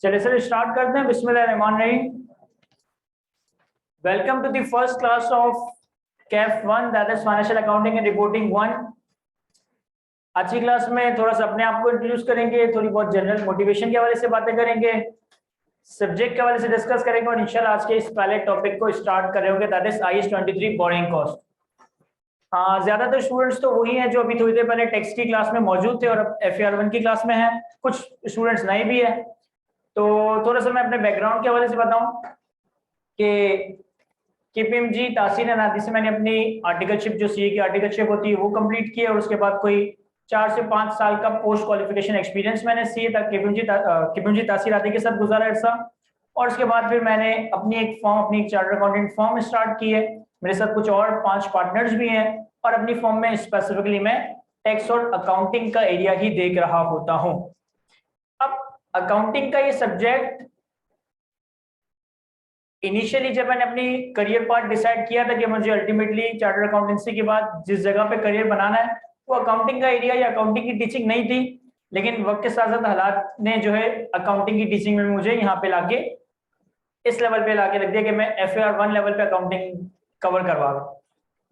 चलिए sir start करते हैं। बिस्मिल्लाहिर्रहमानिर्रहीम। Welcome to the first class of CAF 1 that is financial accounting and reporting 1। आज की क्लास में थोड़ा सा अपने आप को इंट्रोड्यूस करेंगे, थोड़ी बहुत जनरल मोटिवेशन के हवाले से बातें करेंगे, सब्जेक्ट के हवाले से डिस्कस करेंगे और इंशाल्लाह आज के इस पहले टॉपिक को स्टार्ट कर रहे होंगे that is IAS 23 borrowing cost. ज्यादातर स्टूडेंट्स तो वही हैं जो अभी थोड़ी देर पहले टेक्स्ट की क्लास में मौजूद थे और अब FAR1 की क्लास में हैं। कुछ स्टूडेंट्स नए भी हैं, तो थोड़ा सा मैं अपने बैकग्राउंड के हवाले से बताऊं कि KPMG तासीर अनादी से मैंने अपनी आर्टिकलशिप जो CA की आर्टिकलशिप होती है वो कंप्लीट की और उसके बाद कोई 4 से 5 साल का पोस्ट क्वालिफिकेशन एक्सपीरियंस मैंने CA तक KPMG तासीर अनादी के साथ गुजारा ऐसा। और उसके बाद फिर मैंने अपनी एक चार्टर्ड अकाउंटेंट फॉर्म स्टार्ट की है। मेरे साथ कुछ और 5 पार्टनर्स भी हैं और अपनी फॉर्म में स्पेसिफिकली मैं टैक्स और अकाउंटिंग का एरिया ही देख रहा होता हूँ। अब अकाउंटिंग का ये सब्जेक्ट इनिशियली जब मैंने अपनी करियर पार्ट डिसाइड किया था कि मुझे अल्टीमेटली चार्टर्ड अकाउंटेंसी के बाद जिस जगह पे करियर बनाना है वो अकाउंटिंग का एरिया या अकाउंटिंग की टीचिंग नहीं थी, लेकिन वक्त के साथ साथ हालात ने जो है अकाउंटिंग की टीचिंग में मुझे यहाँ पे लाके इस लेवल पे लाके रख दिया कि मैं FAR1 लेवल पे अकाउंटिंग कवर करवा रहा हूँ।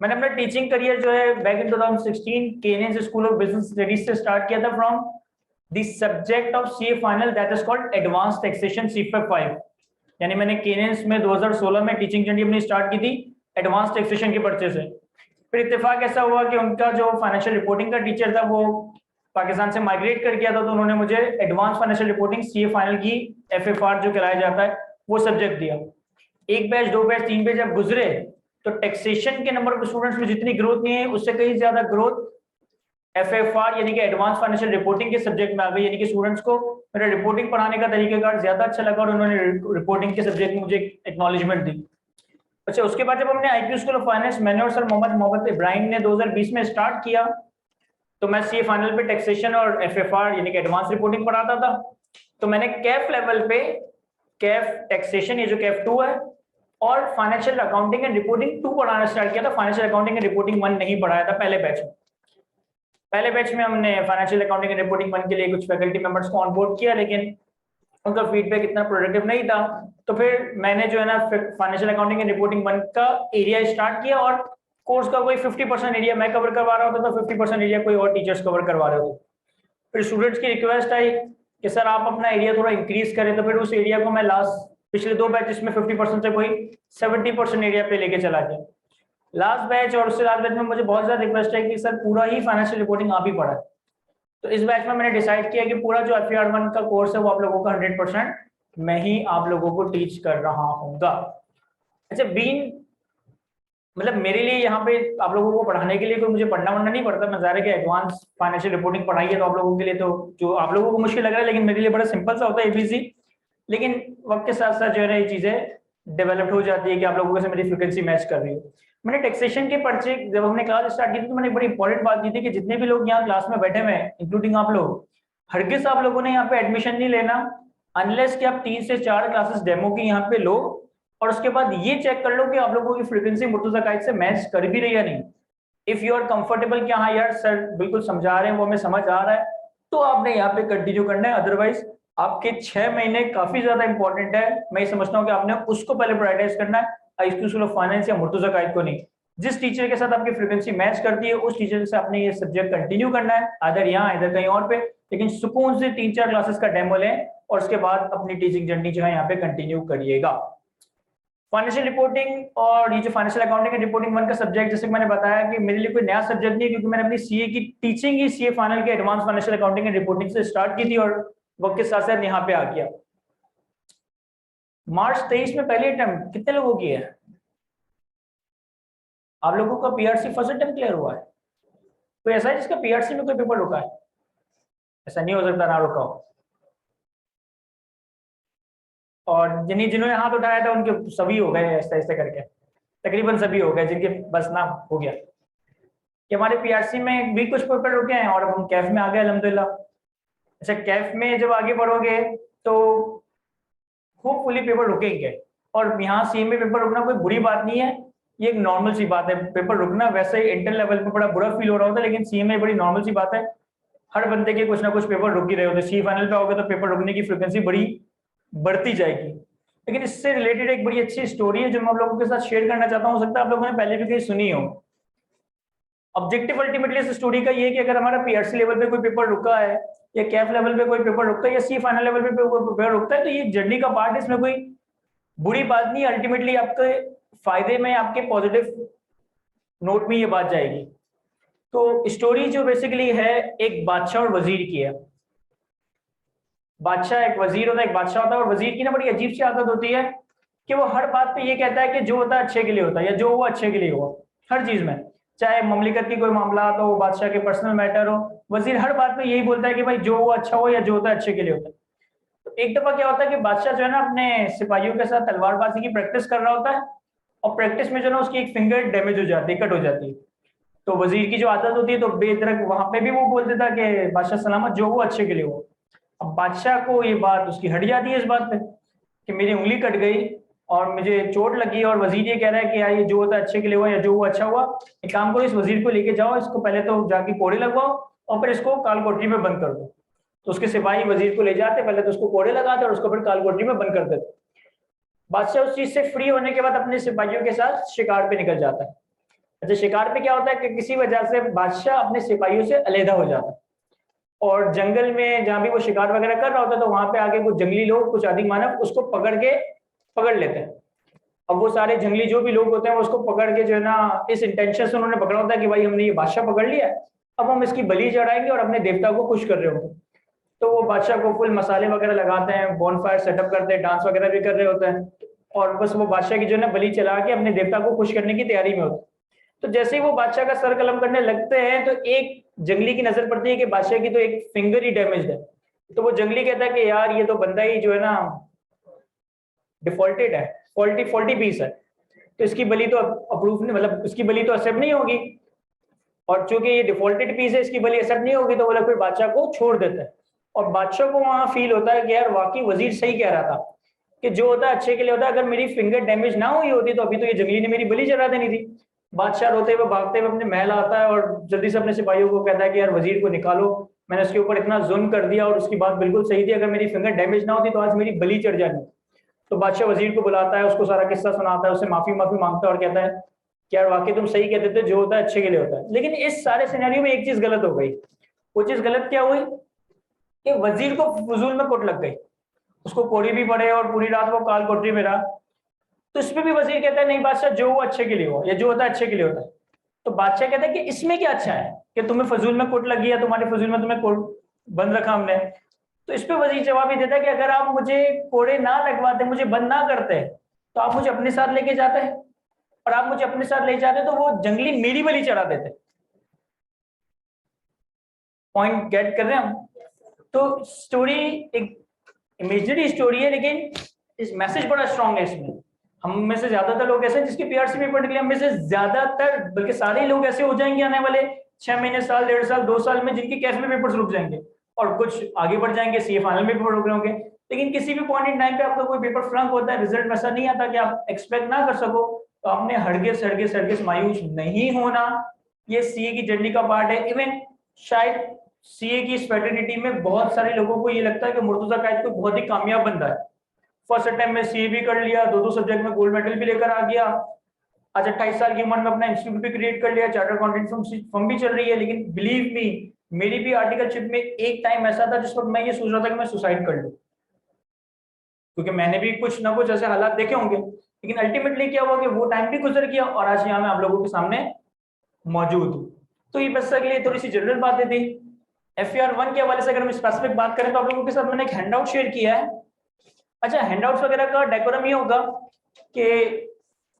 मैंने अपना टीचिंग करियर जो है back in 2016 Kenyon school of business studies से स्टार्ट किया था from the subject of CA final that is called advance taxation CFA5। यानी मैंने केनियंस में 2016 में टीचिंग जर्नी अपनी स्टार्ट की थी एडवांस टैक्सेशन के पर्चे से। फिर इत्तेफाक ऐसा हुआ कि उनका जो फाइनेंशियल रिपोर्टिंग का टीचर था वो पाकिस्तान से माइग्रेट कर गया था, तो उन्होंने मुझे advance financial reporting CA final की FFR जो कराया जाता है वो सब्जेक्ट दिया। एक बैच, 2 बैच, 3 बैच जब गुजरे तो टैक्सेशन के नंबर ऑफ स्टूडेंट्स में जितनी ग्रोथ नहीं है उससे कहीं ज्यादा ग्रोथ FFR यानी कि एडवांस फाइनेंशियल रिपोर्टिंग के सब्जेक्ट में आ गई। यानी कि स्टूडेंट्स को मेरा रिपोर्टिंग पढ़ाने का तरीकेकार ज्यादा अच्छा लगा और उन्होंने रिपोर्टिंग के सब्जेक्ट में मुझे एक्नॉलेजमेंट दी। अच्छा, उसके बाद जब हमने IQ स्कूल ऑफ फाइनेंस मैंने और सर मोहम्मद इब्राहिम ने 2020 में स्टार्ट किया तो मैं CA फाइनल पे टैक्सेशन और FFR यानी कि एडवांस रिपोर्टिंग पढ़ाता था। तो मैंने कैफ लेवल पे कैफ टैक्सेशन ये जो कैफ 2 है और फाइनेंशियल अकाउंटिंग एंड रिपोर्टिंग 2 पढ़ाना स्टार्ट किया था। फाइनेंशियल अकाउंटिंग एंड रिपोर्टिंग 1 नहीं पढ़ाया था पहले बैच में। पहले बैच में हमने फाइनेंशियल अकाउंटिंग एंड रिपोर्टिंग 1 के लिए कुछ फैकल्टी मेंबर्स को ऑनबोर्ड किया, लेकिन उनका फीडबैक इतना प्रोडक्टिव नहीं था। तो फिर मैंने जो है ना फाइनेंशियल अकाउंटिंग एंड रिपोर्टिंग 1 का एरिया स्टार्ट किया और कोर्स का कोई 50% एरिया मैं कवर करवा रहा होता था, 50% एरिया कोई और टीचर्स कवर करवा रहे होते। फिर स्टूडेंट्स की रिक्वेस्ट आई कि सर आप अपना एरिया थोड़ा इंक्रीज करें, तो फिर उस एरिया को मैं लास्ट पिछले 2 बैचेस में 50% से कोई 70% एरिया पे लेके चला गया। लास्ट बैच और उससे लास्ट बैच में मुझे बहुत ज्यादा रिक्वेस्ट है कि सर पूरा ही फाइनेंशियल रिपोर्टिंग आप ही पढ़ाए। तो इस बैच में मैंने डिसाइड किया कि पूरा जो FAR1 का कोर्स है वो आप लोगों का 100% मैं ही आप लोगों को टीच कर रहा हूँगा। अच्छा, मतलब मेरे लिए यहाँ पे आप लोगों को पढ़ाने के लिए कोई मुझे पढ़ना नहीं पड़ता। मैं ज़ाहिर है कि एडवांस फाइनेंशियल रिपोर्टिंग पढ़ाई है तो आप लोगों के लिए तो जो आप लोगों को मुश्किल लग रहा है, लेकिन मेरे लिए बड़ा सिंपल सा होता है ABC। लेकिन वक्त के साथ साथ जो है ना ये चीज़ें डेवलप हो जाती है कि आप लोगों से मेरी फ्रिक्वेंसी मैच कर रही है। मैंने टैक्सेशन के पर्चे जब हमने क्लास स्टार्ट की थी तो मैंने बड़ी इंपॉर्टेंट बात की थी कि जितने भी लोग यहाँ क्लास में बैठे हुए हैं इंक्लूडिंग आप लोग, हरगिज आप लोगों ने यहाँ पे एडमिशन नहीं लेना अनलेस कि आप 3 से 4 क्लासेस डेमो की यहाँ पे लो और उसके बाद ये चेक कर लो कि आप लोगों की फ्रीक्वेंसी मुर्तजा कायद से मैच कर भी रही है नहीं। इफ यू आर कंफर्टेबल कि हाँ यार सर बिल्कुल समझा रहे हैं वो हमें समझ आ रहा है तो आपने यहाँ पे कंटिन्यू करना है। अदरवाइज आपके 6 महीने काफी ज्यादा इंपॉर्टेंट है। मैं ये समझता हूँ कि आपने उसको पहले प्रायोरिटाइज करना है, IQ स्कूल ऑफ फाइनेंस या मुर्तजा कायद को नहीं। जिस टीचर के साथ आपकी फ्रीक्वेंसी मैच करती है उस टीचर से आपने ये सब्जेक्ट कंटिन्यू करना है, इधर यहाँ इधर कहीं और पे, लेकिन सुकून से 3-4 क्लासेस का डेमो लें और उसके बाद अपनी टीचिंग जर्नी जो है यहाँ पे कंटिन्यू करिएगा। फाइनेंशियल रिपोर्टिंग और ये जो फाइनेंशियल अकाउंटिंग एंड रिपोर्टिंग 1 का सब्जेक्ट जैसे मैंने बताया कि मेरे लिए कोई नया सब्जेक्ट नहीं है, क्योंकि मैंने अपनी CA की टीचिंग ही CA फाइनल के advance financial accounting and reporting से स्टार्ट की थी और वक्त के साथ साथ यहाँ पे आ गया। मार्च 23 में पहले अटेम्प्ट कितने लोगों की है? आप लोगों का PRC फर्स्ट अटेम्प्ट क्लियर हुआ है? कोई ऐसा है जिसका PRC में कोई पेपर रुका है? ऐसा नहीं हो सकता ना रुका हो। और जिन्होंने हाथ उठाया था उनके सभी हो गए ऐसा ऐसे करके, तकरीबन सभी हो गए जिनके बस नाम हो गया कि हमारे PRC में भी कुछ पेपर रुके हैं और अब हम कैफ में आ गए अल्हम्दुलिल्लाह। अच्छा, कैफ में जब आगे बढ़ोगे तो होपफुली पेपर रुकेंगे और यहाँ CA में पेपर रुकना कोई बुरी बात नहीं है, ये एक नॉर्मल सी बात है। पेपर रुकना वैसे इंटर लेवल पे बड़ा बुरा फील हो रहा होता है, लेकिन CA में बड़ी नॉर्मल सी बात है। हर बंदे के कुछ ना कुछ पेपर रुक ही रहे होते। CA फाइनल पे आओगे तो पेपर रुकने की फ्रिक्वेंसी बड़ी बढ़ती जाएगी। लेकिन इससे रिलेटेड एक बड़ी अच्छी स्टोरी है जो मैं आप लोगों के साथ शेयर करना चाहता हूँ। हो सकता है आप लोगों ने पहले भी कहीं सुनी हो। ऑब्जेक्टिव अल्टीमेटली इस स्टोरी का ये है कि अगर हमारा पीआरसी लेवल पे कोई पेपर रुका है या कैफ लेवल पे कोई पेपर रुकता है या सी फाइनल लेवल पे कोई पेपर रुकता है, तो ये जर्नी का पार्ट, इसमें कोई बुरी बात नहीं, अल्टीमेटली आपके फायदे में, आपके पॉजिटिव नोट में ये बात जाएगी। तो स्टोरी जो बेसिकली है एक बादशाह और वजीर की है। बादशाह एक वजीर होता है, एक बादशाह होता है, और वजीर की ना बड़ी अजीब सी आदत होती है कि वो हर बात पे ये कहता है कि जो होता है अच्छे के लिए होता है, या जो हुआ अच्छे के लिए हुआ। हर चीज में, चाहे ममलिकत की कोई मामला हो, बादशाह के पर्सनल मैटर हो, वजीर हर बात में यही बोलता है कि भाई जो हुआ अच्छा हो या जो होता है अच्छे के लिए होता है। तो एक दफा क्या होता है कि बादशाह जो है ना अपने सिपाहियों के साथ तलवारबाजी की प्रैक्टिस कर रहा होता है, और प्रैक्टिस में जो ना उसकी एक फिंगर डैमेज हो जाती है, कट हो जाती है। तो वजीर की जो आदत होती है, तो बेदरक वहां पे भी वो बोल देता कि बादशाह सलामत, जो वो अच्छे के लिए हो। अब बादशाह को ये बात उसकी हट जाती है इस बात पे कि मेरी उंगली कट गई और मुझे चोट लगी, और वजीर ये कह रहा है कि यार ये जो होता है अच्छे के लिए हुआ या जो हुआ अच्छा हुआ। एक काम करो, इस वजीर को लेके जाओ, इसको पहले तो जाके कोड़े लगवाओ और फिर इसको काल कोठरी में बंद कर दो। तो उसके सिपाही वजीर को ले जाते, पहले तो उसको कोड़े लगाते और उसको फिर काल कोठरी में बंद कर देते। बादशाह उस चीज से फ्री होने के बाद अपने सिपाहियों के साथ शिकार पे निकल जाता है। अच्छा, शिकार पे क्या होता है कि किसी वजह से बादशाह अपने सिपाहियों से अलहदा हो जाता है, और जंगल में जहां भी वो शिकार वगैरह कर रहा होता है, तो वहां पे आके कुछ जंगली लोग, कुछ आदि मानव उसको पकड़ लेते हैं। अब वो सारे जंगली जो भी लोग होते हैं वो उसको पकड़ के जो है ना, इस इंटेंशन से उन्होंने पकड़ा होता है कि भाई हमने ये बादशाह पकड़ लिया है, अब हम इसकी बलि चढ़ाएंगे और अपने देवता को खुश कर रहे होंगे। तो वो बादशाह को फुल मसाले वगैरह लगाते हैं, बॉनफायर सेटअप करते हैं, डांस वगैरह भी कर रहे होते हैं, और बस वो बादशाह की जो है ना बलि चला के अपने देवता को खुश करने की तैयारी में होते हैं। तो जैसे ही वो बादशाह का सर कलम करने लगते हैं, तो एक जंगली की नजर पड़ती है कि बादशाह की तो एक फिंगर ही डैमेज है। तो वो जंगली कहता है कि यार ये तो बंदा ही जो है ना डिफॉल्टेड है, फॉल्टी फॉल्टी पीस है, तो इसकी बलि तो अप्रूव नहीं, मतलब इसकी बलि तो एक्सेप्ट नहीं होगी, और चूंकि ये डिफॉल्टेड पीस है इसकी बलि एक्सेप्ट नहीं होगी, तो वो लोग फिर बादशाह को छोड़ देते हैं। और बादशाह को वहां फील होता है कि यार वाकई वजीर सही कह रहा था कि जो होता है अच्छे के लिए होता है, अगर मेरी फिंगर डैमेज ना हुई होती तो अभी तो ये जंगली ने मेरी बलि चढ़ा देनी थी। बादशाह रोते हुए भागते हुए अपने महल आता है और जल्दी से अपने सिपाहियों को कहता है कि यार वजीर को निकालो, मैंने उसके ऊपर इतना जुल्म कर दिया और उसकी बात बिल्कुल सही थी, अगर मेरी फिंगर डैमेज ना होती तो आज मेरी बलि चढ़ जानी। तो बादशाह वजीर को बुलाता है, उसको सारा किस्सा सुनाता है, उससे माफी मांगता है और कहता है कि यार वाकई तुम सही कहते थे, जो होता है अच्छे के लिए होता है। लेकिन इस सारे सिनेरियो में एक चीज गलत हो गई। वो चीज गलत क्या हुई कि वजीर को फजूल में कुट लग गई, उसको कोड़ी भी पड़े और पूरी रात वो काल कोठरी में रहा। तो इसमें भी वजीर कहता है नहीं बादशाह, जो वो अच्छे के लिए हो या जो होता है अच्छे के लिए होता है। तो बादशाह कहता है कि इसमें क्या अच्छा है कि तुम्हें फजूल में कुट लगी है, तुम्हारे फजूल में तुम्हें बंद रखा हमने। तो इस पे वजीर जवाब ये देता है कि अगर आप मुझे कोड़े ना लगवाते, मुझे बंद ना करते, तो आप मुझे अपने साथ लेके जाते हैं, और आप मुझे अपने साथ ले जाते तो वो जंगली मेरी बलि चढ़ा देते। पॉइंट गेट कर रहे हैं हम? तो स्टोरी एक इमेजिनरी स्टोरी है, लेकिन इस मैसेज बड़ा स्ट्रांग है इसमें। हम में से ज्यादातर लोग ऐसे हैं जिसके पीआरसी पेपर निकले, हम में से ज्यादातर बल्कि सारे लोग ऐसे हो जाएंगे आने वाले 6 महीने, साल, 1.5 साल, 2 साल में, जिनके कैफ में पेपर्स रुक जाएंगे और कुछ आगे बढ़ जाएंगे, सीए फाइनल में पेपर रुक रहे होंगे। लेकिन किसी भी पॉइंट इन टाइम पे आपका कोई पेपर फ्लंक होता है, रिजल्ट वैसा नहीं आता कि आप एक्सपेक्ट ना कर सको, तो आपने हरगिज मायूस नहीं होना। ये सीए की जर्नी का पार्ट है। इवन शायद सीए की इस फैटर्निटी में बहुत सारे लोगों को ये लगता है कि मुर्तजा कायद को बहुत ही कामयाब बंदा है, फर्स्ट अटेम्प्ट में सीए भी कर लिया, 2 सब्जेक्ट में गोल्ड मेडल भी लेकर आ गया, आज 28 साल की उम्र में अपना इंस्टीट्यूट भी क्रिएट कर लिया, चार्टर्ड अकाउंटेंट फर्म भी चल रही है। लेकिन बिलीव मी, मेरी भी आर्टिकलशिप में एक टाइम ऐसा था जिस वक्त मैं ये सोच रहा था कि मैं सुसाइड कर लूं, क्योंकि मैंने भी कुछ ना कुछ ऐसे हालात देखे होंगे। लेकिन अल्टीमेटली क्या हुआ कि वो टाइम भी गुजर गया और आज यहाँ मैं आप लोगों के सामने मौजूद हूँ। तो ये बस के लिए थोड़ी सी जनरल बातें थी। FER1 के हवाले से अगर हम स्पेसिफिक बात करें तो आप लोगों के साथ मैंने एक हैंडआउट शेयर किया है। अच्छा, हैंडआउट्स वगैरह का डेकोरम ये होगा कि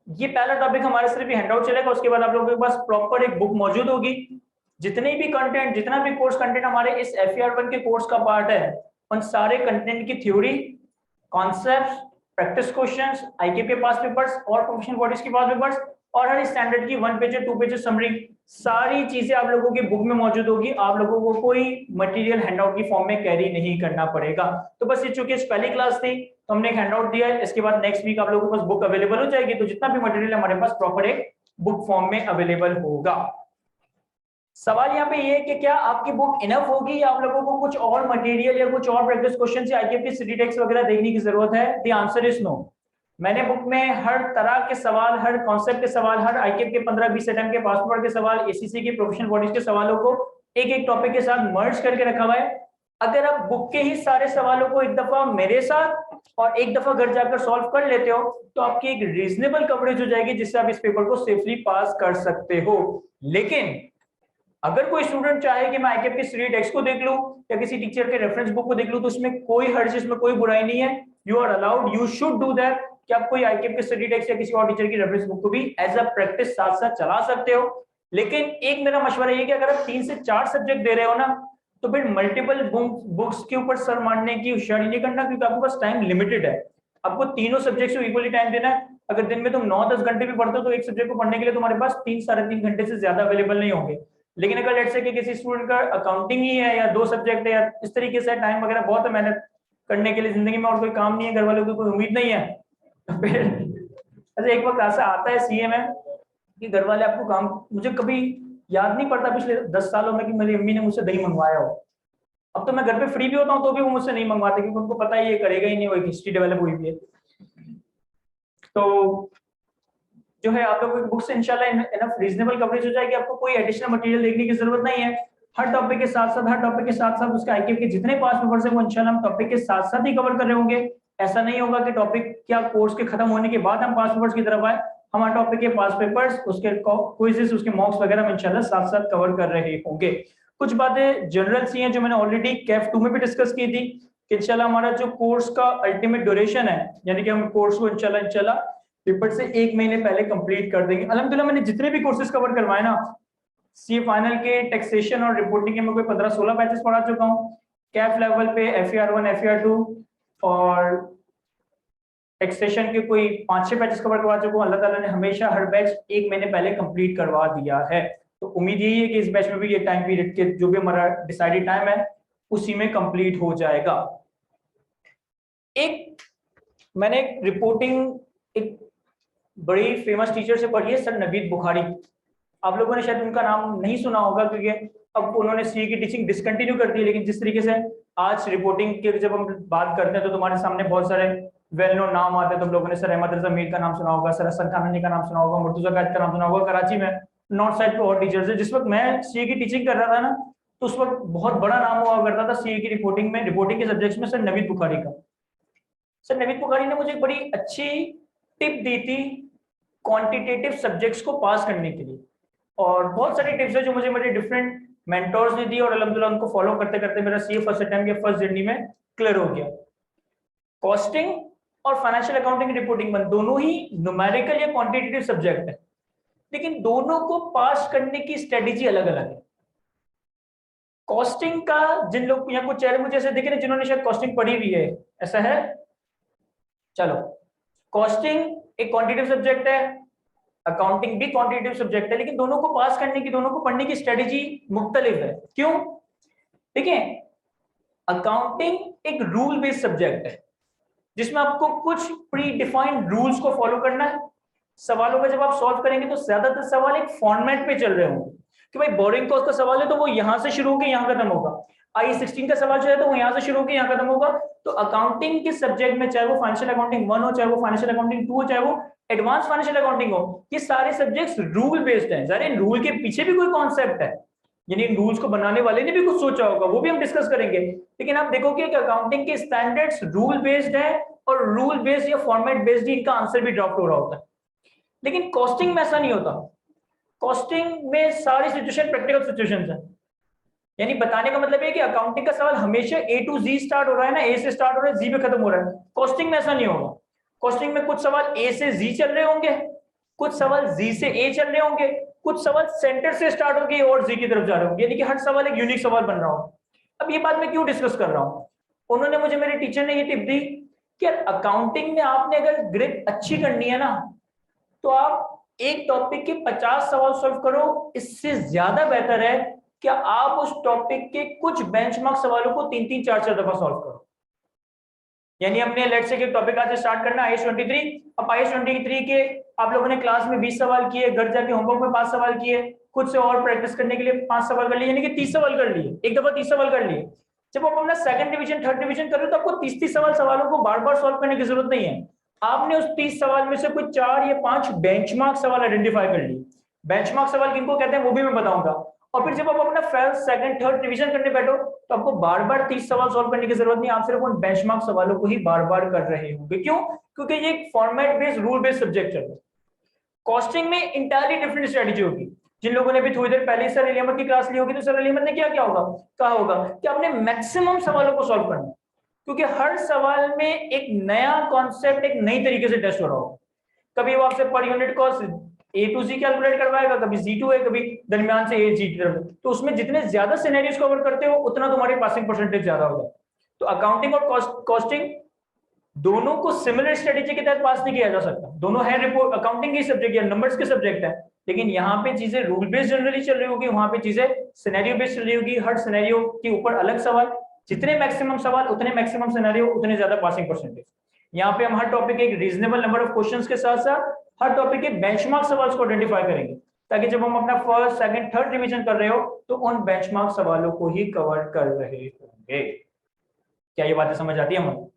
ये पहला टॉपिक हमारे सिर्फ हैंडआउट चलेगा, उसके बाद आप लोगों के पास प्रॉपर एक बुक मौजूद होगी। जितने भी कंटेंट, जितना भी कोर्स कंटेंट हमारे इस FER1 के कोर्स का पार्ट है, उन सारे कंटेंट की थ्योरी, कॉन्सेप्ट, प्रैक्टिस क्वेश्चंस, आईके के पास पेपर्स और प्रोफेशनल बॉडीज के पास पेपर्स और हर स्टैंडर्ड की 1 पेज 2 पेज समरी, सारी चीजें आप लोगों की बुक में मौजूद होगी। आप लोगों को कोई मटेरियल हैंडआउट की फॉर्म में कैरी नहीं करना पड़ेगा। तो बस ये चूंकि पहली क्लास थी तो हमने एक हैंडआउट दिया है, इसके बाद नेक्स्ट वीक आप लोगों के पास बुक अवेलेबल हो जाएगी, तो जितना भी मटेरियल हमारे पास प्रॉपर एक बुक फॉर्म में अवेलेबल होगा। सवाल यहाँ पे ये है कि क्या आपकी बुक इनफ होगी या आप लोगों को कुछ और मटेरियल या कुछ और प्रैक्टिस क्वेश्चन या आईकेएफ की सिटी टेक्स्ट वगैरह देखने की जरूरत है? The answer is no. मैंने बुक में हर तरह के सवाल, हर कॉन्सेप्ट के सवाल, हर आईकेएफ के 15-20 अटेम्प्ट के पासपोर्ट के सवाल, एसीसी के प्रोफेशनल बॉडीज के सवालों को एक एक टॉपिक के साथ मर्ज करके रखा हुआ है। अगर आप बुक के ही सारे सवालों को एक दफा मेरे साथ और एक दफा घर जाकर सॉल्व कर लेते हो तो आपकी एक रीजनेबल कवरेज हो जाएगी जिससे आप इस पेपर को सेफली पास कर सकते हो। लेकिन अगर कोई स्टूडेंट चाहे कि मैं आईकेएफ की स्टडी टेक्स्ट को देख लूं या किसी टीचर के रेफरेंस बुक को देख लूं तो उसमें कोई हर्ज, इसमें कोई बुराई नहीं है। You are allowed, you should do that कि आप कोई आईकेएफ की स्टडी टेक्स्ट या किसी और टीचर की रेफरेंस बुक को भी एज अ प्रैक्टिस साथ साथ चला सकते हो। लेकिन एक मेरा मशवरा ये कि अगर आप 3 से 4 सब्जेक्ट दे रहे हो ना तो फिर मल्टीपल बुक्स के ऊपर सर मारने की होशियारी नहीं करना, क्योंकि आपके पास टाइम लिमिटेड है। आपको तीनों सब्जेक्ट को इक्वली टाइम देना है। अगर दिन में तुम 9-10 घंटे भी पढ़ते हो तो एक सब्जेक्ट को पढ़ने के लिए तुम्हारे पास 3-3.5 घंटे से ज्यादा अवेलेबल नहीं होंगे। लेकिन अगर लेट्स से कि किसी स्टूडेंट का अकाउंटिंग ही है या 2 सब्जेक्ट है या इस तरीके से टाइम वगैरह बहुत है, मेहनत करने के लिए जिंदगी में और कोई काम नहीं है, घर वालों की कोई उम्मीद नहीं है, तो फिर अच्छा एक वक्त ऐसा आता है सीए में कि घर वाले आपको काम, मुझे कभी याद नहीं पड़ता पिछले 10 सालों में कि मेरी अम्मी ने मुझसे दही मंगवाया हो। अब तो मैं घर पे फ्री भी होता हूँ तो भी वो मुझसे नहीं मंगवाते क्योंकि उनको पता है ये करेगा ही नहीं, वो एक हिस्ट्री डेवलप हुई भी है। तो जो है आप लोगों की बुक से इंशाल्लाह इनफ रीजनेबल कवरेज हो जाएगी, आपको कोई एडिशनल मटेरियल देखने की जरूरत नहीं है। हर टॉपिक के साथ साथ उसके आईक्यू के जितने पास पेपर्स हैं वो इंशाल्लाह हम टॉपिक के साथ साथ ही कवर कर रहे होंगे। ऐसा नहीं होगा कि टॉपिक क्या कोर्स के खत्म होने के बाद हम पास पेपर्स की तरफ आए। हमारे टॉपिक के पास पेपर्स, उसके क्विज़ेस, उसके मॉक्स वगैरह हम इंशाल्लाह साथ साथ कवर कर रहे होंगे। कुछ बातें जनरल सी हैं जो मैंने ऑलरेडी कैफ 2 में भी डिस्कस की थी कि इंशाल्लाह हमारा जो कोर्स का अल्टीमेट ड्यूरेशन है, यानी कि हम कोर्स को इंशाल्लाह पेपर से 1 महीने पहले कंप्लीट कर देंगे। अल्हम्दुलिल्लाह मैंने जितने भी कोर्सेज कवर करवाए ना, सी फाइनल के टैक्सेशन और रिपोर्टिंग के मैं कोई 15-16 बैचेस पढ़ा चुका हूँ। कैफ लेवल पे FER1 FER2 और टैक्सेशन के कोई 5-6 बैचेस कवर करवा चुका हूँ। अल्लाह ताला ने हमेशा हर बैच 1 महीने पहले कंप्लीट करवा दिया है। तो उम्मीद यही है कि इस बैच में भी ये टाइम पीरियड के जो भी हमारा डिसाइडेड टाइम है उसी में कंप्लीट हो जाएगा। एक मैंने रिपोर्टिंग एक बड़ी फेमस टीचर से पढ़ी है, सर नवीद बुखारी। आप लोगों ने शायद उनका नाम नहीं सुना होगा क्योंकि अब उन्होंने सीए की टीचिंग डिसकंटिन्यू कर दी है। लेकिन जिस तरीके से आज रिपोर्टिंग के जब हम बात करते हैं तो तुम्हारे सामने बहुत सारे वेल नोन नाम आते हैं। तुम लोगों ने सर अहमद रजा मीर का नाम सुना होगा, सर हसन खाननी का नाम सुना होगा, मुर्तुजा कायद का नाम सुना होगा। कराची में नॉर्थ साइड पे और टीचर्स है। जिस वक्त मैं सीए की टीचिंग कर रहा था ना तो उस वक्त बहुत बड़ा नाम हुआ करता था सीए की रिपोर्टिंग में, रिपोर्टिंग के सब्जेक्ट्स में सर नवीद बुखारी का। सर नवीद बुखारी ने मुझे एक बड़ी अच्छी टिप दी थी क्वांटिटेटिव सब्जेक्ट्स को पास करने के लिए, और बहुत सारी टिप्स है जो मुझे मेरे डिफरेंट मेंटोर्स ने दी और अल्हम्दुलिल्लाह उनको फॉलो करते करते मेरा सीए फर्स्ट अटेम्प्ट या फर्स्ट जर्नी में क्लियर हो गया। कॉस्टिंग और फाइनेंशियल अकाउंटिंग रिपोर्टिंग में दोनों ही न्यूमेरिकल या क्वांटिटेटिव सब्जेक्ट है, लेकिन दोनों को पास करने की स्ट्रेटेजी अलग अलग है। कॉस्टिंग का जिन लोग यहाँ कुछ चेहरे मुझे ऐसे दिखे ना जिन्होंने शायद कॉस्टिंग पढ़ी हुई है, ऐसा है? चलो, कॉस्टिंग एक क्वांटिटेटिव सब्जेक्ट है, अकाउंटिंग भी क्वांटिटेटिव सब्जेक्ट है, लेकिन दोनों को पास करने की, दोनों को पढ़ने की स्ट्रेटेजी मुख्तलिफ है। क्यों? देखिए, अकाउंटिंग एक रूल बेस्ड सब्जेक्ट है जिसमें आपको कुछ प्री डिफाइंड रूल्स को फॉलो करना है। सवालों का जब आप सॉल्व करेंगे तो ज्यादातर सवाल एक फॉर्मेट पे चल रहे होंगे कि भाई बोरिंग कॉस्ट का सवाल है तो वो यहां से शुरू होकर यहां खत्म होगा, I16 का सवाल जो है तो वो यहां से शुरू होकर यहां खत्म होगा। तो अकाउंटिंग के सब्जेक्ट में चाहे वो फाइनेंशियल अकाउंटिंग 1 हो, चाहे वो फाइनेंशियल अकाउंटिंग 2 हो, चाहे वो एडवांस फाइनेंशियल अकाउंटिंग हो, ये सारे सब्जेक्ट्स रूल बेस्ड हैं। इन रूल के पीछे भी कोई कॉन्सेप्ट है, यानी इन रूल्स को बनाने वाले ने भी कुछ सोचा होगा, वो भी हम डिस्कस करेंगे। लेकिन आप देखोगे कि अकाउंटिंग के स्टैंडर्ड्स रूल बेस्ड है और रूल बेस्ड या फॉर्मेट बेस्ड ही इनका आंसर भी ड्रॉप हो रहा होता है। लेकिन कॉस्टिंग में ऐसा नहीं होता। कॉस्टिंग में सारी सिचुएशन प्रैक्टिकल सिचुएशंस है, यानी बताने का मतलब है कि अकाउंटिंग का सवाल हमेशा A to Z स्टार्ट हो रहा है ना, A से स्टार्ट हो रहा है Z पे खत्म हो रहा है। कॉस्टिंग में ऐसा नहीं होगा। कॉस्टिंग में कुछ सवाल A से Z चल रहे होंगे, कुछ सवाल Z से A चल रहे होंगे, कुछ सवाल सेंटर से स्टार्ट होंगे और Z की तरफ जा रहे होंगे, यानी कि हर सवाल एक यूनिक सवाल बन रहा हो। अब ये बात मैं क्यों डिस्कस कर रहा हूँ, उन्होंने मुझे, मेरे टीचर ने ये टिप दी कि अकाउंटिंग में आपने अगर ग्रिप अच्छी करनी है ना तो आप एक टॉपिक के 50 सवाल सॉल्व करो। इससे ज्यादा बेहतर है कि आप उस टॉपिक के कुछ बेंचमार्क सवालों को 3-3 4-4 दफा सॉल्व करो। यानी हमने लेट से टॉपिक आज स्टार्ट करना IAS 23। अब IAS 23 के आप लोगों ने क्लास में 20 सवाल किए, घर जाके होमवर्क में 5 सवाल किए, खुद से और प्रैक्टिस करने के लिए 5 सवाल कर लिए, यानी कि 30 सवाल कर लिए, एक दफा 30 सवाल कर लिए। जब आप अपना सेकंड डिवीजन थर्ड डिवीजन कर रहे हो तो आपको 30 सवालों को बार बार सॉल्व करने की जरूरत नहीं है। आपने उस 30 सवाल में से कुछ 4 या 5 बेंचमार्क सवाल आइडेंटिफाई कर लिए। बेंचमार्क सवाल किनको कहते हैं वो भी मैं बताऊंगा। और फिर जब आप अपना फर्स्ट सेकंड थर्ड रिवीजन करने बैठो तो आपको बार बार 30 सवाल सॉल्व करने की जरूरत नहीं, आप सिर्फ उन बेंचमार्क सवालों को ही बार बार कर रहे होंगे। क्यों? क्योंकि ये एक format based rule based subject है। कॉस्टिंग में इंटायरली डिफरेंट स्ट्रेटेजी होगी। जिन लोगों ने भी थोड़ी देर पहले सर अली अहमद की क्लास ली होगी तो सर अली अहमद ने क्या होगा कहा होगा कि आपने मैक्सिमम सवालों को सॉल्व करना, क्योंकि हर सवाल में एक नया कॉन्सेप्ट एक नई तरीके से टेस्ट हो रहा होगा। कभी वो आपसे per unit cost A to Z calculate करवाएगा, कभी Z2 है, कभी दरमियान से A Z, तो उसमें जितने ज्यादा सिनेरियोस कवर करते हो उतना तुम्हारी पासिंग परसेंटेज ज्यादा होगा। तो अकाउंटिंग और कॉस्टिंग दोनों को सिमिलर स्ट्रेटेजी के तहत पास नहीं किया जा सकता। दोनों है रिपोर्ट अकाउंटिंग के सब्जेक्ट या नंबर्स के सब्जेक्ट है, लेकिन यहाँ पे चीजें रूल बेस्ड जनरली चल रही होगी, वहां पे चीजें सिनेरियो बेस्ड चल रही होगी। हर सिनेरियो के ऊपर अलग सवाल, जितने मैक्सिमम सवाल उतने मैक्सिमम सिनेरियो उतने ज्यादा पासिंग परसेंटेज। यहाँ पे हम हर टॉपिक के एक रीजनेबल नंबर ऑफ क्वेश्चंस के साथ साथ हर टॉपिक के बेंचमार्क सवाल को आइडेंटिफाई करेंगे, ताकि जब हम अपना फर्स्ट सेकंड थर्ड रिवीजन कर रहे हो तो उन बेंचमार्क सवालों को ही कवर कर रहे होंगे। क्या ये बातें समझ आती है हमें?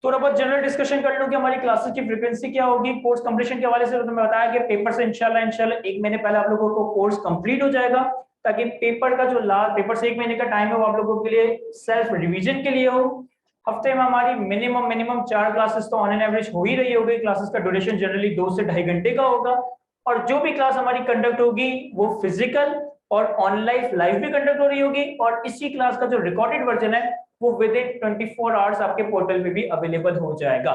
थोड़ा बहुत जनरल डिस्कशन कर लूं कि हमारी क्लासेस की फ्रीक्वेंसी क्या होगी। कोर्स कंप्लीशन के हवाले से तो मैं बताया कि पेपर से इंशाल्लाह 1 महीने पहले आप लोगों को कोर्स कंप्लीट हो जाएगा, ताकि पेपर का जो लास्ट पेपर से 1 महीने का टाइम है वो आप लोगों के लिए सेल्फ रिवीजन के लिए हो। हफ्ते में हमारी मिनिमम 4 क्लासेस तो ऑन एन एवरेज हो ही रही होगी। क्लासेस का ड्यूरेशन जनरली 2 से 2.5 घंटे का होगा, और जो भी क्लास हमारी कंडक्ट होगी वो फिजिकल और ऑनलाइन लाइव भी कंडक्ट हो रही होगी, और इसी क्लास का जो रिकॉर्डेड वर्जन है वो विद इन 24 आवर्स आपके पोर्टल पे भी अवेलेबल हो जाएगा।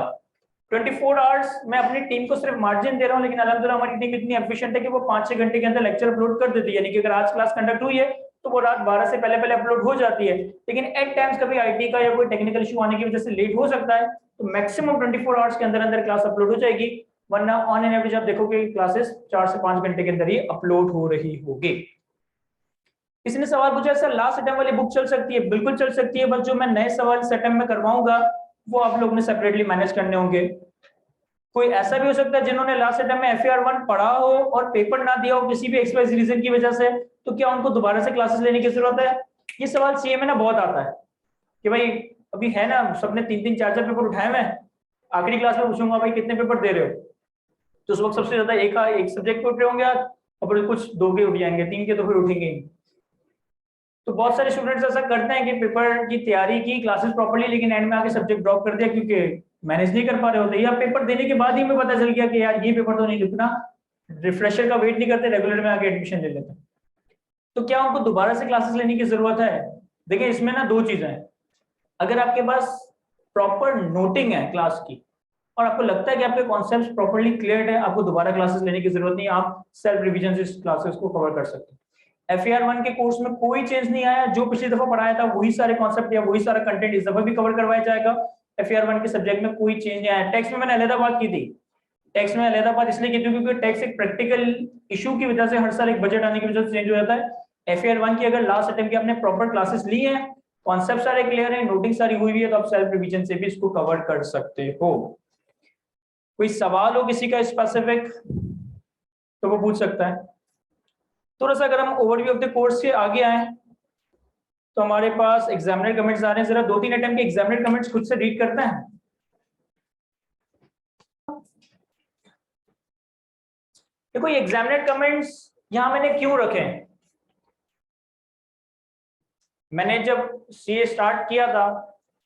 24 आवर्स मैं अपनी टीम को सिर्फ मार्जिन दे रहा हूं, लेकिन अल्हम्दुलिल्लाह हमारी टीम इतनी एफिशिएंट है कि वो 5-6 घंटे के अंदर लेक्चर अपलोड कर देती है। यानी कि अगर आज क्लास कंडक्ट हुई है तो वो रात 12 से पहले अपलोड हो जाती है। लेकिन एट टाइम्स कभी आईटी का या कोई टेक्निकल इशू आने की वजह से लेट हो सकता है, तो मैक्सिमम 24 आवर्स के अंदर अंदर क्लास अपलोड हो जाएगी। वरना ऑन एन एवरेज आप देखोगे क्लासेस 4 से 5 घंटे के अंदर ही अपलोड हो रही होगी। किसी ने सवाल पूछा सर लास्ट अटेम्प्ट वाली बुक चल सकती है? बिल्कुल चल सकती है, बस जो मैं नए सवाल इस अटेम्प्ट में करवाऊंगा वो आप लोग ने सेपरेटली मैनेज करने होंगे। कोई ऐसा भी हो सकता है जिन्होंने लास्ट अटेम्प्ट में FAR1 पढ़ा हो और पेपर ना दिया हो किसी भी एक्सप्रेस रीजन की वजह से, तो क्या उनको दोबारा से क्लासेस लेने की जरूरत है? ये सवाल सीए में ना बहुत आता है कि भाई अभी है ना सबने 3-3 4-4 पेपर उठाए हुए हैं, आखिरी क्लास में पूछूंगा भाई कितने पेपर दे रहे हो, तो उस वक्त सबसे ज्यादा एक सब्जेक्ट पे उठ रहे होंगे और फिर कुछ 2 के उठ जाएंगे, 3 के तो फिर उठेंगे। तो बहुत सारे स्टूडेंट्स ऐसा करते हैं कि पेपर की तैयारी की क्लासेस प्रॉपर्ली, लेकिन एंड में आके सब्जेक्ट ड्रॉप कर दिया क्योंकि मैनेज नहीं कर पा रहे होते, या पेपर देने के बाद ही हमें पता चल गया कि यार ये पेपर तो नहीं लिखना, रिफ्रेशर का वेट नहीं करते, रेगुलर में आके एडमिशन ले लेते हैं। तो क्या उनको दोबारा से क्लासेस लेने की जरूरत है? देखिए इसमें ना 2 चीजें हैं। अगर आपके पास प्रॉपर नोटिंग है क्लास की और आपको लगता है कि आपके कॉन्सेप्ट्स प्रॉपर्ली क्लियर है, आपको दोबारा क्लासेस लेने की जरूरत नहीं, आप सेल्फ रिवीजन से इस क्लासेस को कवर कर सकते हैं। FAR1 के कोर्स में कोई चेंज नहीं आया, जो पिछली दफा पढ़ाया था वही सारे कॉन्सेप्ट या वही सारा कंटेंट इस दफा भी कवर करवाया जाएगा। FAR1 के सब्जेक्ट में कोई चेंज नहीं आया। टेक्स्ट में मैंने अलग बात की थी, टेक्स्ट में अलग बात इसलिए की थी क्योंकि टेक्स्ट एक प्रैक्टिकल इशू की वजह से हर साल एक बजट आने की वजह से चेंज हो जाता है। FAR1 की अगर लास्ट अटेम्प्ट की आपने प्रॉपर क्लासेस ली है, कॉन्सेप्ट सारे क्लियर है, नोटिंग सारी हुई है, तो आप सेल्फ रिवीजन से भी इसको कवर कर सकते हो। कोई सवाल हो किसी का स्पेसिफिक तो वो पूछ सकता है। थोड़ा सा अगर हम ओवरव्यू ऑफ द कोर्स के आगे आए तो हमारे पास एग्जामिनर कमेंट्स आ रहे हैं। जरा 2-3 अटेम्प्ट के एग्जामिनर कमेंट्स खुद से रीड करते हैं। देखो ये एग्जामिनर कमेंट्स यहां मैंने क्यों रखे हैं, मैंने जब सीए स्टार्ट किया था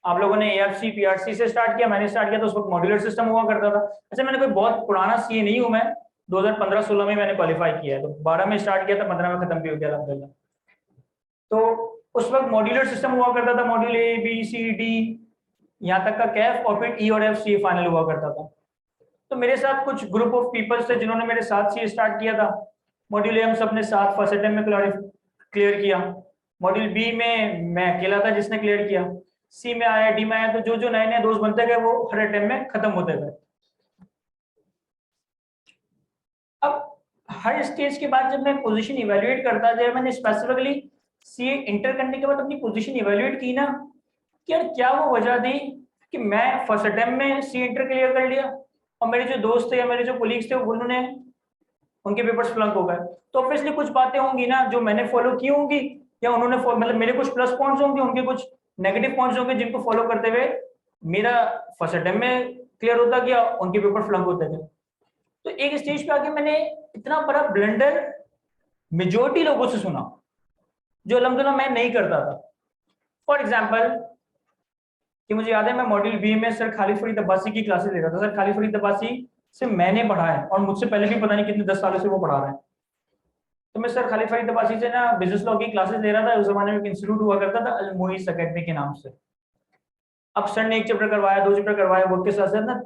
आप लोगों ने AFC PRC से स्टार्ट किया, मैंने स्टार्ट किया तो उस वक्त मॉड्यूलर सिस्टम हुआ करता था। अच्छा मैंने कोई बहुत पुराना सीए नहीं हूं, मैं 2015-16 में मैंने क्वालिफाई किया है, तो 12 में स्टार्ट किया था, 15 में खत्म भी हो गया अल्हम्दुलिल्लाह। तो उस वक्त मॉड्यूलर सिस्टम हुआ करता था, मॉड्यूल ABCD यहाँ तक का कैफ और फिर E और F सी फाइनल हुआ करता था। तो मेरे साथ कुछ ग्रुप ऑफ पीपल्स थे जिन्होंने मेरे साथ सी स्टार्ट किया था। मॉड्यूल ए हम सबने साथ फर्स्ट अटेम्प्ट में क्लियर किया, मॉड्यूल बी में मैं अकेला था जिसने क्लियर किया, सी में आया, डी में आया, तो जो जो नए नए दोस्त बनते गए वो हर अटेम्प्ट में खत्म होते गए। अब हर स्टेज के बाद जब मैं पोजीशन इवैल्यूएट करता जाए, मैंने स्पेसिफिकली सीए इंटर करने के बाद अपनी पोजीशन इवैल्यूएट की ना कि यार क्या वो वजह थी कि मैं फर्स्ट अटेम्प्ट में सी इंटर क्लियर कर लिया और मेरे जो दोस्त थे या मेरे जो कोलीग्स थे उन्होंने उनके पेपर्स फ्लंक हो गए, तो ऑब्वियसली कुछ बातें होंगी ना जो मैंने फॉलो की होंगी या उन्होंने मतलब मेरे कुछ प्लस पॉइंट्स होंगे, उनके कुछ नेगेटिव पॉइंट्स होंगे जिनको फॉलो करते हुए मेरा फर्स्ट अटेम्प्ट में क्लियर होता गया, उनके पेपर फ्लंक होते थे। तो एक स्टेज पे आके मैंने इतना बड़ा ब्लंडर मेजोरिटी लोगों से सुना जो अल्हम्दुलिल्लाह मैं नहीं करता था। फॉर एग्जाम्पल कि मुझे याद है मैं मॉड्यूल बी में सर खालिद फरीद अब्बासी की क्लासेस ले रहा था। सर खालिद फरीद अब्बासी से मैंने पढ़ा है और मुझसे पहले भी पता नहीं कितने 10 सालों से वो पढ़ा रहे हैं। तो मैं सर खालिद फरीद अब्बासी से ना बिजनेस लॉ की क्लासेस ले रहा था। उस जमाने में एक इंस्टीट्यूट हुआ करता था अल मोइस अकेडमी के नाम से। अब सर ने एक चैप्टर करवाया, 2 चैप्टर करवाया, वक्त के साथ साथ ना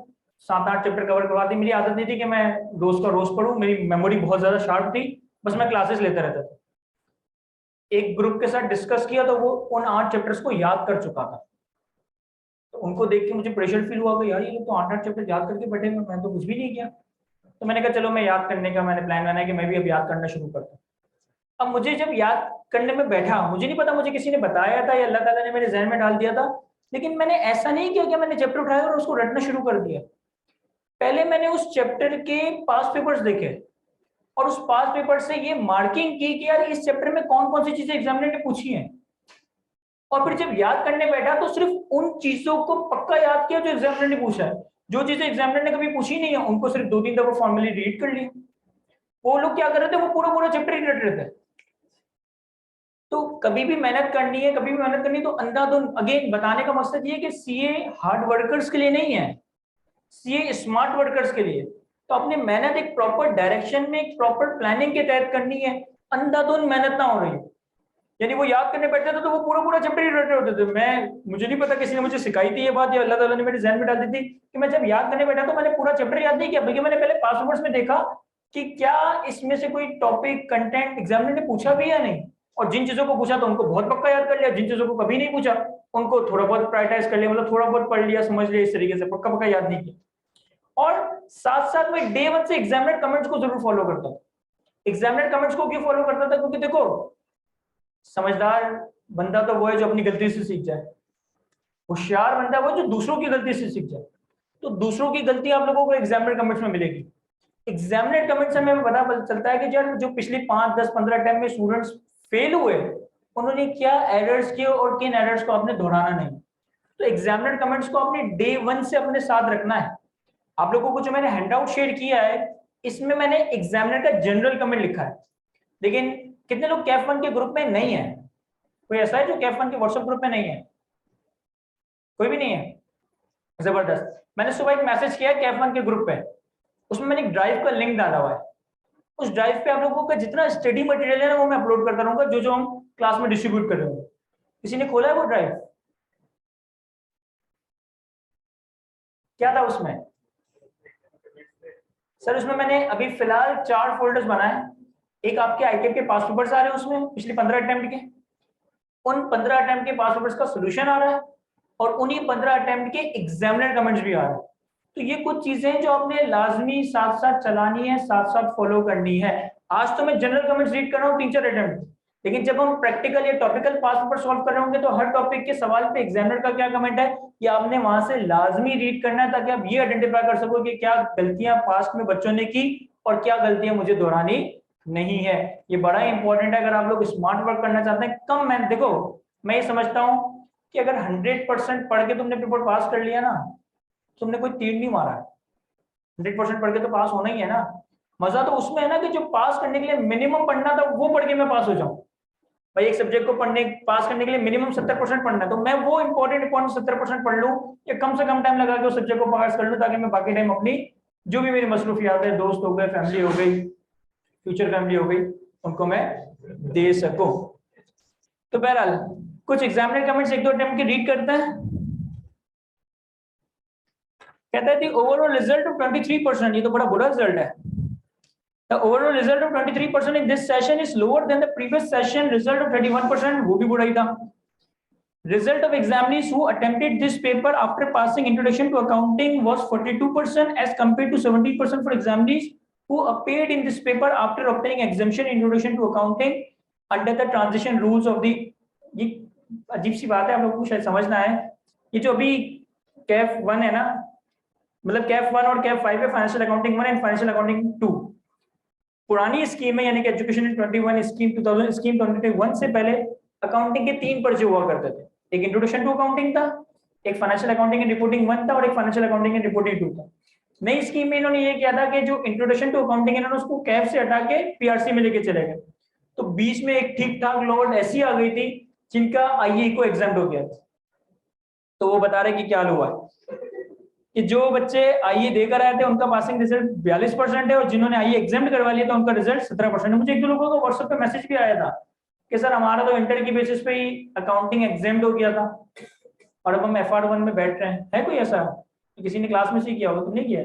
7-8 चैप्टर कवर करवा दी। मेरी आदत नहीं थी कि मैं रोज का रोज पढूं, मेरी मेमोरी बहुत ज्यादा शार्प थी, बस मैं क्लासेस लेता रहता था। एक ग्रुप के साथ डिस्कस किया तो वो उन 8 चैप्टर्स को याद कर चुका था। तो उनको देख के मुझे प्रेशर फील हुआ कि यार ये तो 8-8 चैप्टर याद करके बैठे हुए, मैं तो कुछ भी नहीं किया। तो मैंने कहा चलो मैं याद करने का मैंने प्लान बनाया कि मैं भी अब याद करना शुरू करता हूँ। अब मुझे जब याद करने में बैठा, मुझे नहीं पता मुझे किसी ने बताया था या अल्लाह ताला ने मेरे जहन में डाल दिया था, लेकिन मैंने ऐसा नहीं किया कि मैंने चैप्टर उठाया और उसको रटना शुरू कर दिया। पहले मैंने उस चैप्टर के पास पेपर्स देखे और उस पास पेपर से ये मार्किंग की कि यार इस चैप्टर में कौन कौन सी चीजें एग्जामिनर ने पूछी हैं। और फिर जब याद करने बैठा तो सिर्फ उन चीजों को पक्का याद किया जो एग्जामिनर ने पूछा है। जो चीजें एग्जामिनर ने कभी पूछी नहीं है उनको सिर्फ 2-3 दफा फॉर्मली रीड कर लिया। वो लोग क्या कर रहे थे, वो पूरा पूरा चैप्टर ही रट रहे थे। तो कभी भी मेहनत करनी है, कभी भी मेहनत करनी है तो अंधाधुंध, अगेन बताने का मकसद ये है कि सीए हार्ड वर्कर्स के लिए नहीं है, सीए स्मार्ट वर्कर्स के लिए। तो अपनी मेहनत एक प्रॉपर डायरेक्शन में, एक प्रॉपर प्लानिंग के तहत करनी है, अंधाधुंध मेहनत ना हो रही है। यानी वो याद करने बैठते थे तो वो पूरा पूरा चैप्टर ही रट रहे होते थे। मुझे नहीं पता किसी ने मुझे सिखाई थी ये बात या अल्लाह ताला ने मेरे जहन में डाल दी थी कि मैं जब याद करने बैठा तो मैंने पूरा चैप्टर याद नहीं किया, बल्कि मैंने पहले पास पेपर्स में देखा कि क्या इसमें से कोई टॉपिक कंटेंट एग्जामिनर ने पूछा भी या नहीं। और जिन चीजों को पूछा तो उनको बहुत पक्का याद कर लिया, जिन चीजों को कभी नहीं पूछा उनको थोड़ा बहुत प्रायोरिटाइज कर लिया, मतलब थोड़ा बहुत पढ़ लिया, समझ लिया, इस तरीके से पक्का पक्का याद नहीं किया। और साथ साथ में डे 1 से एग्जामिनर कमेंट्स को जरूर फॉलो करता हूँ। एग्जामिनर कमेंट्स को क्यों फॉलो करता था, क्योंकि देखो समझदार बंदा तो वो है जो अपनी गलती से सीख जाए, होशियार बंदा वो जो दूसरों की गलती से सीख जाए। तो दूसरों की गलती आप लोगों को एग्जामिनर कमेंट्स में मिलेगी। एग्जामिनर कमेंट्स से हमें पता चलता है कि यार जो पिछले 5, 10, 15 टाइम में स्टूडेंट्स फेल हुए उन्होंने क्या एरर्स किए और किन एरर्स को आपने दोहराना नहीं। तो एग्जामिनर कमेंट्स को आपने डे 1 से अपने साथ रखना है। आप लोगों को जो मैंने हैंडआउट शेयर किया है इसमें मैंने एग्जामिनर का जनरल कमेंट लिखा है, लेकिन कितने लोग कैफ 1 के ग्रुप में नहीं है? कोई ऐसा है जो कैफ 1 के व्हाट्सएप ग्रुप में नहीं है? कोई भी नहीं है? जबरदस्त। मैंने सुबह एक मैसेज किया है कैफ 1 के ग्रुप पे, उसमें मैंने एक ड्राइव का लिंक डाला हुआ है। उस ड्राइव पे आप लोगों का जितना स्टडी मटेरियल है ना वो मैं अपलोड करता रहूंगा, जो जो हम क्लास में डिस्ट्रीब्यूट कर रहे होंगे। किसी ने खोला है वो ड्राइव? क्या था उसमें? सर उसमें मैंने अभी फिलहाल 4 फोल्डर्स बनाए। एक आपके आईटेक के पास पेपर्स आ रहे हैं उसमें पिछले 15 अटेम्प्ट के, उन 15 अटेम्प्ट के पास पेपर्स का सोल्यूशन आ रहा है और उन्हीं 15 अटेम्प्ट के एग्जामिनर कमेंट्स भी आ रहे हैं। तो ये कुछ चीजें जो आपने लाजमी साथ साथ चलानी है, साथ साथ फॉलो करनी है। आज तो मैं जनरल कमेंट्स रीड कर रहा हूँ 3-4 अटेम्प्ट, लेकिन जब हम प्रैक्टिकल या टॉपिकल पास पेपर सॉल्व कर रहे होंगे तो हर टॉपिक के सवाल पे एग्जामिनर का क्या कमेंट है ये आपने वहां से लाजमी रीड करना है, ताकि आप ये आइडेंटिफाई कर सको कि क्या गलतियां पास्ट में बच्चों ने की और क्या गलतियां मुझे दोहरानी नहीं है। ये बड़ा इंपॉर्टेंट है अगर आप लोग स्मार्ट वर्क करना चाहते हैं। कम मैं देखो मैं ये समझता हूँ कि अगर 100% पढ़ के तुमने पेपर पास कर लिया ना, तुमने कोई तीर नहीं मारा है। 100% पढ़ के तो पास होना ही है ना। मजा तो उसमें है ना कि जो पास करने के लिए मिनिमम पढ़ना था वो पढ़ के मैं पास हो जाऊं। भाई एक सब्जेक्ट को पढ़ने पास करने के लिए मिनिमम 70% पढ़ना है, तो मैं वो इंपॉर्टेंट 70% पढ़ लूं या कम से कम टाइम लगा के उस सब्जेक्ट को पास कर लूं, ताकि मैं बाकी टाइम अपनी जो भी मेरी मसरूफियात है, दोस्त हो गए, फैमिली हो गई, फ्यूचर फैमिली हो गई, उनको मैं दे सकूं। तो बहरहाल कुछ एग्जामिनर कमेंट्स 1-2 अटेम्प्ट के रीड करते हैं। कहता है ओवरऑल रिजल्ट ऑफ 23%, ये तो बड़ा बुरा रिजल्ट है। The overall result of 23% in this session is lower than the previous session result of 31%, वो भी बुरा ही था। Result of examinees who attempted this paper after passing introduction to accounting was 42% as compared to 17% for examinees who appeared in this paper after obtaining exemption introduction to accounting under the transition rules of the। ये अजीब सी बात है, आप लोगों को शायद समझना है। ये जो अभी कैफ 1 है ना, मतलब कैफ 1 और कैफ 5 है, financial accounting 1 and financial accounting 2। पुरानी स्कीम है यानी कि एजुकेशन 21 स्कीम 2000 स्कीम 2021 से पहले अकाउंटिंग के 3 पर्चे हुआ करते थे। एक इंट्रोडक्शन टू अकाउंटिंग था, एक फाइनेंशियल अकाउंटिंग एंड रिपोर्टिंग 1 था और एक फाइनेंशियल अकाउंटिंग एंड रिपोर्टिंग 2 था। नई स्कीम में इन्होंने ये किया था कि जो इंट्रोडक्शन टू अकाउंटिंग इन्होंने उसको कैफ से हटा के पीआरसी में लेके चले गए। तो बीच में एक ठीक ठाक लोड ऐसी आ गई थी जिनका आईए को एग्जाम्ड हो गया था। तो वो बता रहे कि क्या हुआ है कि जो बच्चे आईए देकर आए थे उनका पासिंग रिजल्ट 42% है और जिन्होंने आईए एग्जाम्ड करवा लिया था उनका रिजल्ट 17% है। मुझे एक दो लोगों का व्हाट्सएप पे मैसेज भी आया था कि सर हमारा तो इंटर की बेसिस पे ही अकाउंटिंग एग्जाम्ड हो गया था और अब हम FR1 में बैठ रहे हैं। है कोई ऐसा किसी ने क्लास में से किया होगा? तुमने किया?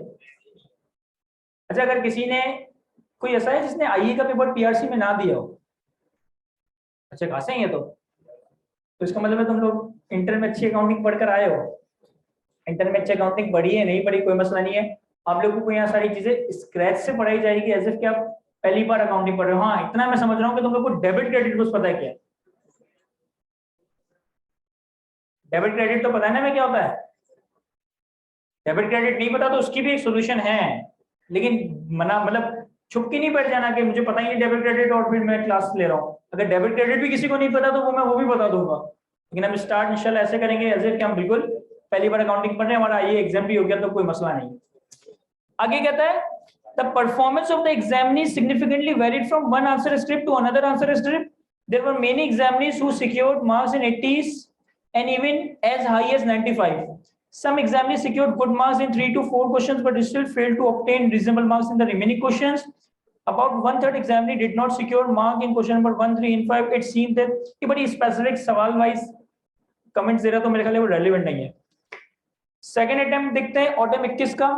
अच्छा, अगर किसी ने कोई ऐसा है जिसने आईए का पेपर पीआरसी में ना दिया हो? अच्छा, खासे ही है। तो इसका मतलब है तुम लोग इंटर में अच्छी अकाउंटिंग पढ़कर आए हो। इंटर में अच्छी अकाउंटिंग पढ़ी है नहीं पढ़ी कोई मसला नहीं है, आप लोगों को यहाँ सारी चीजें स्क्रैच से पढ़ाई जाएगी एज इफ कि आप पहली बार अकाउंटिंग पढ़ रहे हो। हाँ, इतना मैं समझ रहा हूँ कि तुम लोग को डेबिट क्रेडिट कुछ पता है क्या? डेबिट क्रेडिट तो पता है ना मैं क्या होता है? डेबिट क्रेडिट नहीं पता तो उसकी भी एक सोल्यूशन है, लेकिन मना मतलब छुप के नहीं बैठ जाना कि मुझे पता ही नहीं डेबिट क्रेडिट और फिर मैं क्लास ले रहा हूँ। अगर डेबिट क्रेडिट भी किसी को नहीं पता तो मैं वो भी बता दूंगा, लेकिन हम स्टार्ट इंशाल्लाह ऐसे करेंगे एज इफ कि हम बिल्कुल पहली बार अकाउंटिंग पढ़ रहे हैं, हमारा आईए एग्जाम भी हो गया तो कोई मसला नहीं। आगे कहता है the performance of the examinee significantly varied from one answer script to another answer script. There were many examinees who secured marks in 80s and even as high as 95. Some examiners secured good marks in 3 to 4 questions but still failed to obtain reasonable marks in the remaining questions. About 1/3 examinee did not secure mark in question number 1, 3 and 5. It seemed that ये बड़ी specific सवाल wise comments दे रहा तो मेरे ख्याल में वो relevant नहीं है। सेकंड अटेम्प्ट देखते हैं ऑटम 21 का।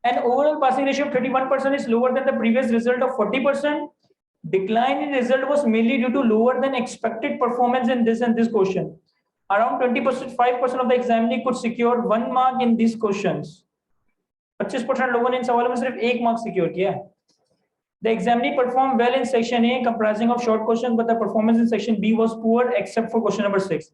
An overall passing ratio of 31% is lower than the previous result of 40%. Decline in result was mainly due to lower than expected performance in this and this question. Around 25% of the examinee could secure 1 mark in these questions. 25% लोगों ने इन सवालों में सिर्फ 1 mark secure किया। The examinee performed well in section A comprising of short questions, but the performance in section B was poor except for question number 6.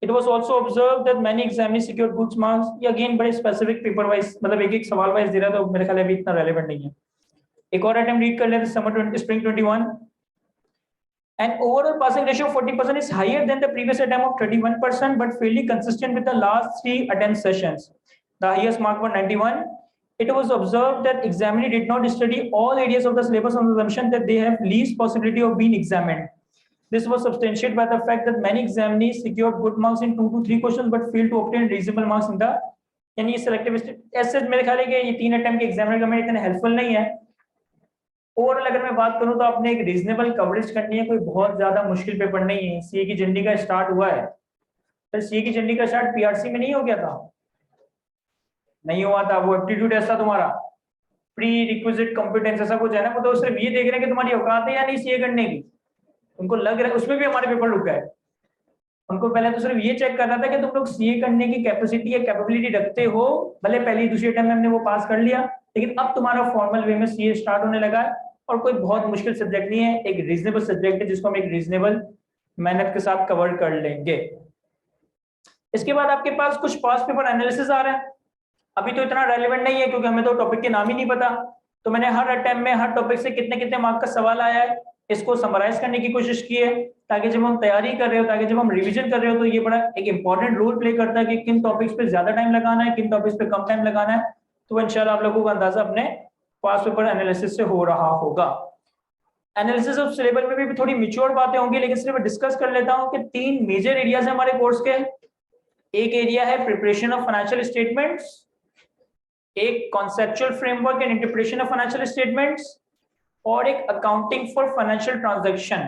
It was also observed that many examinees secured good marks. ये again बड़े specific paper wise मतलब एक सवाल wise दे रहा तो मेरे ख्याल में अभी इतना relevant नहीं है। एक और attempt read कर लेते हैं spring 21. An overall passing ratio of 40% is higher than the previous attempt of 31%, but fairly consistent with the last 3 attempt sessions. The highest mark was 91. It was observed that examinee did not study all areas of the syllabus on the assumption that they have least possibility of being examined. This was substantiated by the fact that many examinees secured good marks in 2 to 3 questions but failed to obtain reasonable marks in the यानी selective ऐसे मेरे ख्याल है कि ये 3 attempt के examiner का मेरे इतने हेल्पफुल नहीं है। ओवरऑल अगर मैं बात करूं तो आपने एक रीजनेबल कवरेज करनी है, कोई बहुत ज्यादा मुश्किल पेपर नहीं है। सीए की झंडी का स्टार्ट हुआ है, तो सीए की झंडी का स्टार्ट पीआरसी में नहीं हो गया था? नहीं हुआ था। वो एप्टीट्यूड ऐसा तुम्हारा प्री रिक्विजिट कॉम्पिटेंस ऐसा कुछ है ना, वो तो सिर्फ ये देख रहे हैं कि तुम्हारी औकात है या नहीं सीए करने की। उनको लग रहा है उसमें भी हमारे पेपर रुका है। उनको पहले तो सिर्फ ये चेक करना था कि तुम लोग सीए करने की कैपेसिटी या कैपेबिलिटी रखते हो। भले पहली दूसरी अटेम्प्ट में हमने वो पास कर लिया, लेकिन अब तुम्हारा फॉर्मल वे में सीए स्टार्ट होने लगा है और कोई बहुत मुश्किल सब्जेक्ट नहीं है, एक रीजनेबल सब्जेक्ट है जिसको हम एक रीजनेबल मेहनत के साथ कवर कर लेंगे। इसके बाद आपके पास कुछ पास पेपर एनालिसिस आ रहा है। अभी तो इतना रेलेवेंट नहीं है क्योंकि हमें तो टॉपिक के नाम ही नहीं पता, तो मैंने हर अटेम्प्ट में हर टॉपिक से कितने कितने मार्क का सवाल आया है इसको समराइज करने की कोशिश की है, ताकि जब हम तैयारी कर रहे हो, ताकि जब हम रिवीजन कर रहे हो तो ये बड़ा एक इंपॉर्टेंट रोल प्ले करता है कि किन टॉपिक्स पे ज्यादा टाइम लगाना है, किन टॉपिक्स पे कम टाइम लगाना है। तो इंशाल्लाह आप लोगों का अंदाजा अपने पास पेपर एनालिसिस से हो रहा होगा। एनालिसिस ऑफ सिलेबस में भी थोड़ी मिच्योर बातें होंगी, लेकिन सिर्फ डिस्कस कर लेता हूं कि 3 मेजर एरियाज है हमारे कोर्स के। एक एरिया है प्रिपरेशन ऑफ फाइनेंशियल स्टेटमेंट्स, एक conceptual framework and interpretation of financial statements, और एक अकाउंटिंग फॉर फाइनेंशियल ट्रांजैक्शन।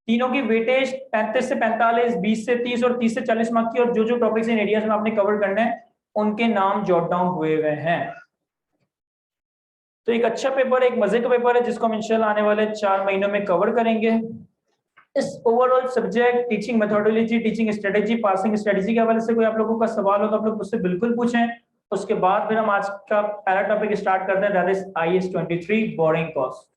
तीनों की वेटेज 35 से 45, 20 से 30 और 30 से 40 मार्क की, और जो जो टॉपिक्स इन एरियाज में आपने कवर करना है उनके नाम जॉट डाउन हुए हुए हैं। तो एक अच्छा पेपर, एक मजे का पेपर है जिसको हम इंशाल्लाह आने वाले 4 महीनों में कवर करेंगे। इस overall subject teaching methodology, teaching strategy, passing strategy के हवाले से कोई आप लोगों का सवाल हो तो आप लोग मुझसे बिल्कुल पूछें। उसके बाद फिर हम आज का पहला टॉपिक स्टार्ट करते हैं, that is IAS 23 borrowing cost.